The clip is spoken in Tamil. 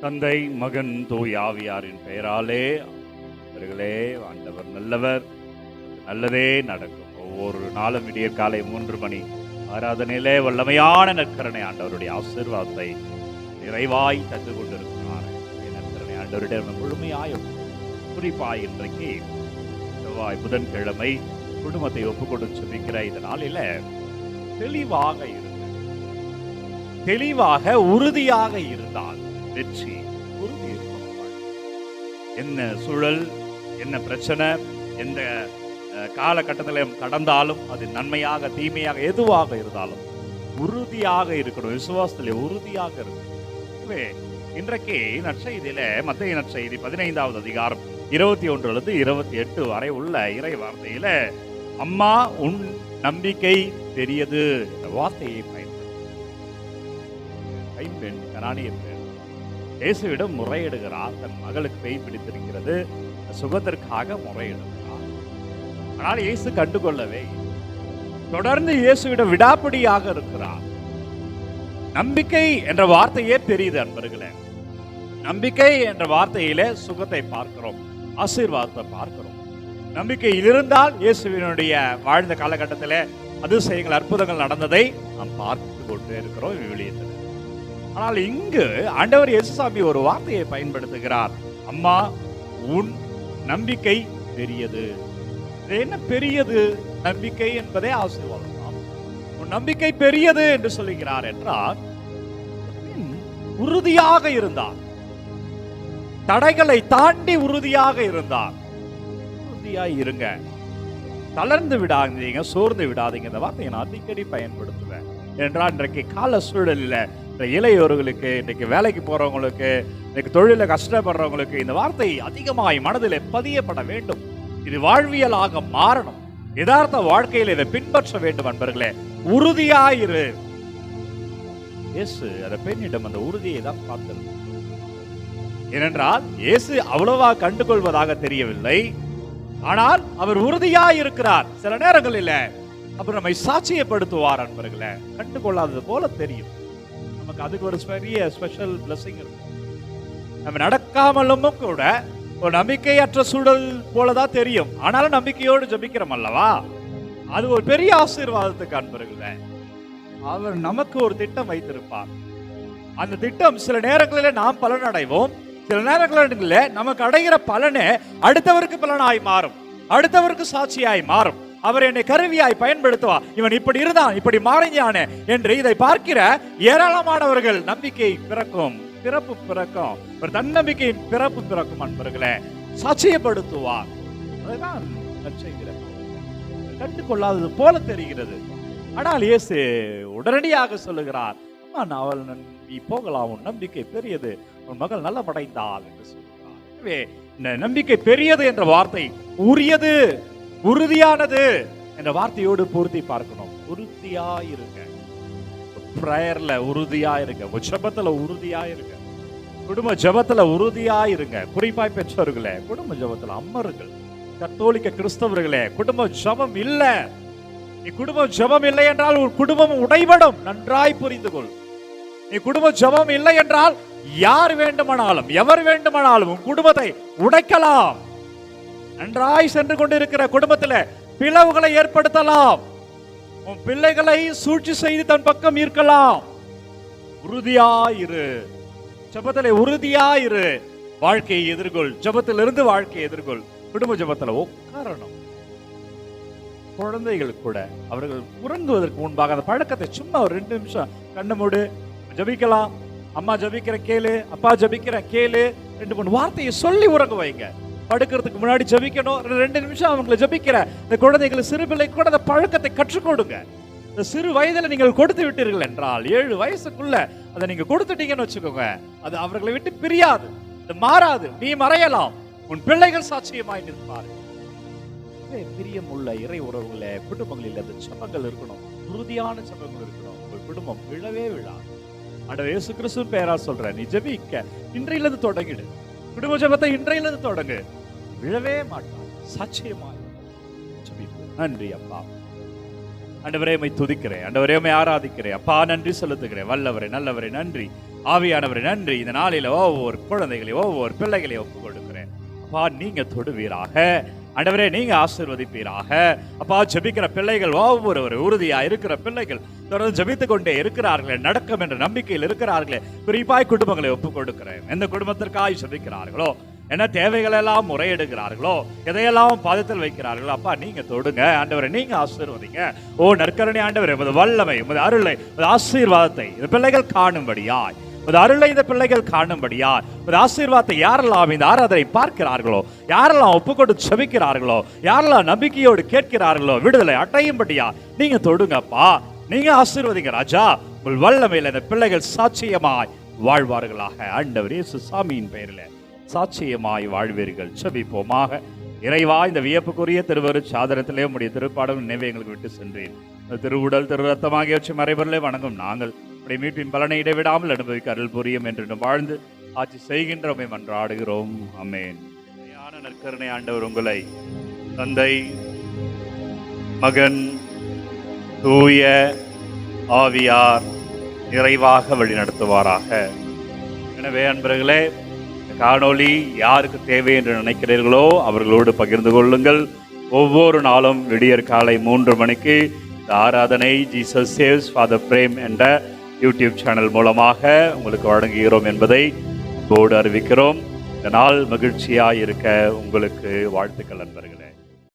தந்தை, மகன், தூய் ஆவியாரின் பெயராலே அவர்களே, ஆண்டவர் நல்லவர், நல்லதே நடக்கும். ஒவ்வொரு நாளும் விடிய காலை 3 மணி ஆராதனையிலே வல்லமையான நற்கரணை ஆண்டவருடைய ஆசீர்வாதத்தை நிறைவாய் தந்து கொண்டிருக்கிறார். நற்கரணை ஆண்டவருடைய முழுமையாயும் குறிப்பாய் இன்றைக்கு செவ்வாய் புதன்கிழமை குடும்பத்தை ஒப்புக்கொண்டு சொல்லிக்கிற இந்த நாளில தெளிவாக உறுதியாக இருந்தால் வெற்றி உறுதி இருக்கும். என்ன சூழல், என்ன பிரச்சனை, எந்த காலகட்டத்தில் கடந்தாலும் அது நன்மையாக தீமையாக எதுவாக இருந்தாலும் உறுதியாக இருக்கணும். விசுவாசத்திலே உறுதியாக இருக்கணும். இன்றைக்கு நற்செய்தியில மத்தேயு நற்செய்தி 15வது அதிகாரம் 21 28 வரை உள்ள இறை வார்த்தையில அம்மா உன் நம்பிக்கை பெரியது என்ற வார்த்தையை கைம்பெண் கனானிய பெண் இயேசுவிடம் முறையிடுகிறார். தன் மகளுக்கு பேய் பிடித்திருக்கிறது, சுகத்திற்காக முறையிடுகிறார். ஆனால் இயேசு கண்டுகொள்ளவே தொடர்ந்து இயேசுவிடம் விடாப்பிடியாக இருக்கிறார். நம்பிக்கை என்ற வார்த்தையே பெரியது அன்பர்களே. நம்பிக்கை என்ற வார்த்தையிலே சுகத்தை பார்க்கிறோம், ஆசீர்வாதத்தை பார்க்கிறோம். நம்பிக்கை இருந்தால் இயேசுவினுடைய வாழ்ந்த காலகட்டத்தில் அதிசயங்கள் அற்புதங்கள் நடந்ததை நாம் பார்த்து கொண்டே இருக்கிறோம் விவிலியத்தில். ஆனால் இங்கு ஆண்டவர் இயேசுசாமி ஒரு வார்த்தையை பயன்படுத்துகிறார். அம்மா உன் நம்பிக்கை பெரியது. என்ன பெரியது? நம்பிக்கை என்பதே ஆசீர்வாதம். உன் நம்பிக்கை பெரியது என்று சொல்லுகிறார் என்றால் உறுதியாக இருந்தார், தடைகளை தாண்டி உறுதியாக இருந்தார். உறுதியாக இருங்க, தளர்ந்து விடாதீங்க, சோர்ந்து விடாதீங்க. இந்த வார்த்தையை நான் அடிக்கடி பயன்படுத்துவேன். என்றால் இன்றைக்கு கால சூழலில் இளையோர்களுக்கு, இன்றைக்கு வேலைக்கு போறவங்களுக்கு, இன்னைக்கு தொழில கஷ்டப்படுறவங்களுக்கு இந்த வார்த்தை அதிகமாய் மனதில் பதியப்பட வேண்டும். இது வாழ்வியலாக மாறணும். யதார்த்த வாழ்க்கையில் இதை பின்பற்ற வேண்டும். அன்பர்களே, உறுதியாயிரு. இயேசு அந்த பெண்ணிடம் அந்த உறுதியை தான் பார்த்திருந்தார். ஏனென்றால் இயேசு அவ்வளவா கண்டுகொள்வதாக தெரியவில்லை. ஆனால் அவர் உறுதியாயிருக்கிறார். சில நேரங்களில் அவர் நம்மை சாட்சியப்படுத்துவார். அன்பர்களே, கண்டுகொள்ளாதது போல தெரியும். நமக்கு அதுக்கு ஒரு பெரிய ஸ்பெஷல் பிளஸிங் இருக்கு. நம்ம நடக்காமலும் கூட ஒரு நம்பிக்கையற்ற சூழல் போலதான் தெரியும். ஆனாலும் நம்பிக்கையோடு ஜபிக்கிறோம் அல்லவா, அது ஒரு பெரிய ஆசீர்வாதத்துக்கு அன்பர்களே. அவர் நமக்கு ஒரு திட்டம் வைத்திருப்பார். அந்த திட்டம் சில நேரங்களில் நாம் பலன் அடைவோம், சில நேரங்களில் நமக்கு அடைகிற பலனே அடுத்தவருக்கு பலனாய் மாறும், அடுத்தவருக்கு சாட்சியாய் மாறும். அவர் என்னை கருவியாய் பயன்படுத்துவார். இவன் இப்படி இருந்தான், இப்படி மாறிஞ்சானே என்று இதை பார்க்கிற ஏராளமானவர்கள் நம்பிக்கை பிறக்கும், பிறப்பு பிறக்கும், ஒரு தன்னம்பிக்கையின் பிறப்பு பிறக்கும். அன்பர்களே, சாட்சியப்படுத்துவார். அதுதான் கண்டுகொள்ளாதது போல தெரிகிறது. ஆனால் இயேசு உடனடியாக சொல்லுகிறார், அவள் நீ போகலாம், உன் நம்பிக்கை பெரியது, உன் மகள் நல்ல படைந்தாள் என்று சொல்கிறார். எனவே இந்த நம்பிக்கை பெரியது என்ற வார்த்தை உரியது, உறுதியானது என்ற வார்த்தையோடு பொருத்தி பார்க்கணும். உறுதியா இருங்க, பிரேயர்ல உறுதியா இருங்க, ஜெபத்துல உறுதியா இருங்க, குடும்ப ஜெபத்துல உறுதியா இருங்க. குறிப்பாய் பெற்றோர்களே, குடும்ப ஜெபத்துல அம்மர்கள், கத்தோலிக்க கிறிஸ்தவர்களே, குடும்ப ஜெபம் இல்ல, நீ குடும்ப ஜெபம் இல்லை என்றால் ஒரு குடும்பம் உடைபடும். நன்றாய் புரிந்து கொள். நீ குடும்ப ஜெபம் இல்லை என்றால் யார் வேண்டுமானாலும், எவர் வேண்டுமானாலும் உன் குடும்பத்தை உடைக்கலாம். நன்றாய் சென்று கொண்டிருக்கிற குடும்பத்தில் பிளவுகளை ஏற்படுத்தலாம். உன் பிள்ளைகளை சூழ்ச்சி செய்து தன் பக்கம் ஈர்க்கலாம். உறுதியாயிரு, ஜெபத்திலே உறுதியாயிரு. வாழ்க்கையை எதிர்கொள், ஜெபத்திலிருந்து வாழ்க்கையை எதிர்கொள். குடும்ப ஜெபத்தில் உட்காரணும். குழந்தைகள் கூட அவர்கள் உறங்குவதற்கு முன்பாக அந்த பழக்கத்தை சும்மா ஒரு 2 நிமிஷம் கண்ணு மூடு, ஜபிக்கலாம். அம்மா ஜபிக்கிற கேளு, அப்பா ஜபிக்கிற கேளு, 2-3 வார்த்தையை சொல்லி உறங்க வைங்க. படுக்கிறதுக்கு முன்னாடி ஜபிக்கணும். 2 நிமிஷம் அவங்களை ஜபிக்கிற இந்த குழந்தைகளை, சிறு பிள்ளை கூட அந்த பழக்கத்தை கற்றுக் கொடுங்க. இந்த சிறு வயதில் நீங்கள் கொடுத்து விட்டீர்கள் என்றால் 7 வயசுக்குள்ள அதை நீங்க கொடுத்துட்டீங்கன்னு வச்சுக்கோங்க, அது அவர்களை விட்டு பிரியாது, அது மாறாது. நீ மறையலாம், உன் பிள்ளைகள் சாட்சியமாய் நிற்பார்கள். பிரியம் உள்ள இறை உறவுகள குடும்பங்களில் அந்த ஜெபங்கள் இருக்கணும், உறுதியான ஜெபங்கள் இருக்கணும். உங்கள் குடும்பம் விழவே விழாது. ஆண்டவர் இயேசு கிறிஸ்துவின் பெயரால் சொல்றேன், நீ ஜெபிக்க இன்றையிலிருந்து தொடங்கிடு. குடும்ப ஜெபத்தை இன்றையிலிருந்து தொடங்கு, விழவே மாட்டான், சாட்சியமாய் ஜெபிப்போம். நன்றி அப்பா. ஆண்டவரே உம்மை துதிக்கிறேன், ஆண்டவரே உம்மை ஆராதிக்கிறேன் அப்பா. நன்றி செலுத்துகிறேன். வல்லவரே, நல்லவரே, நன்றி. ஆவியானவர் நன்றி. இந்த நாளில ஒவ்வொரு குழந்தைகளையும் ஒவ்வொரு பிள்ளைகளையும் ஒப்புக் கொடுக்கிறேன். அப்பா நீங்க தொடுவீராக ஆண்டவரே, நீங்க ஆசீர்வதிப்பீராக. அப்பா ஜெபிக்கிற பிள்ளைகள் ஒவ்வொரு உறுதியா இருக்கிற பிள்ளைகள் தொடர்ந்து ஜெபித்துக் கொண்டே இருக்கிறார்களே, நடக்கும் என்ற நம்பிக்கையில் இருக்கிறார்களே, குறிப்பாய் குடும்பங்களை ஒப்புக் கொடுக்கிறேன். எந்த குடும்பத்திற்காய் ஜெபிக்கிறார்களோ, என்ன தேவைகள் எல்லாம் முறையிடுகிறார்களோ, எதையெல்லாம் பாதத்தில் வைக்கிறார்களோ, அப்பா நீங்க தொடுங்க ஆண்டவரை, நீங்க ஆசீர்வதிங்க. ஓ நற்கருணை ஆண்டவரே, உமது வல்லமை, உமது அருளை, உமது ஆசீர்வாதத்தை இந்த பிள்ளைகள் காணும்படியாய், உமது அருளை இந்த பிள்ளைகள் காணும்படியாய், உமது ஆசீர்வாதத்தை யாரெல்லாம் இந்த ஆராதனை பார்க்கிறார்களோ, யாரெல்லாம் ஒப்புக்கொண்டு செபிக்கிறார்களோ, யாரெல்லாம் நம்பிக்கையோடு கேட்கிறார்களோ, விடுதலை அடையும்படியா நீங்க தொடுங்கப்பா, நீங்க ஆசீர்வதிங்க ராஜா. உங்கள் வல்லமையில் இந்த பிள்ளைகள் சாட்சியமாய் வாழ்வார்களாக. ஆண்டவர் இயேசு சாமியின் பெயரில் சாட்சியமாய் வாழ்வீர்கள். செபிப்போமாக. இறைவா, இந்த வியப்புக்குரிய திருவரு சாதனத்திலே உடைய திருப்பாடல் நினைவை எங்களுக்கு விட்டு சென்றேன். திருவுடல் திரு ரத்தமாகியவற்றை மறைபொருளை வணங்கும் நாங்கள் உடைய மீட்பின் பலனை இடைவிடாமல் அனுபவிக்க அருள் புரியும் என்று வாழ்ந்து ஆட்சி செய்கின்றமை மன்றாடுகிறோம். ஆமென். நற்கருணை ஆண்டவர் உங்களை தந்தை, மகன், தூய ஆவியார் நிறைவாக வழிநடத்துவாராக. எனவே அன்பர்களே, காணொளி யாருக்கு தேவை என்று நினைக்கிறீர்களோ அவர்களோடு பகிர்ந்து கொள்ளுங்கள். ஒவ்வொரு நாளும் விடியற் காலை 3 மணிக்கு இந்த ஆராதனை ஜீசஸ் சேவ்ஸ் ஃபாதர் பிரேம் என்ற யூடியூப் சேனல் மூலமாக உங்களுக்கு வழங்குகிறோம் என்பதை போர்டு அறிவிக்கிறோம். இந்த நாள் மகிழ்ச்சியாக இருக்க உங்களுக்கு வாழ்த்துக்கள் நண்பர்களே.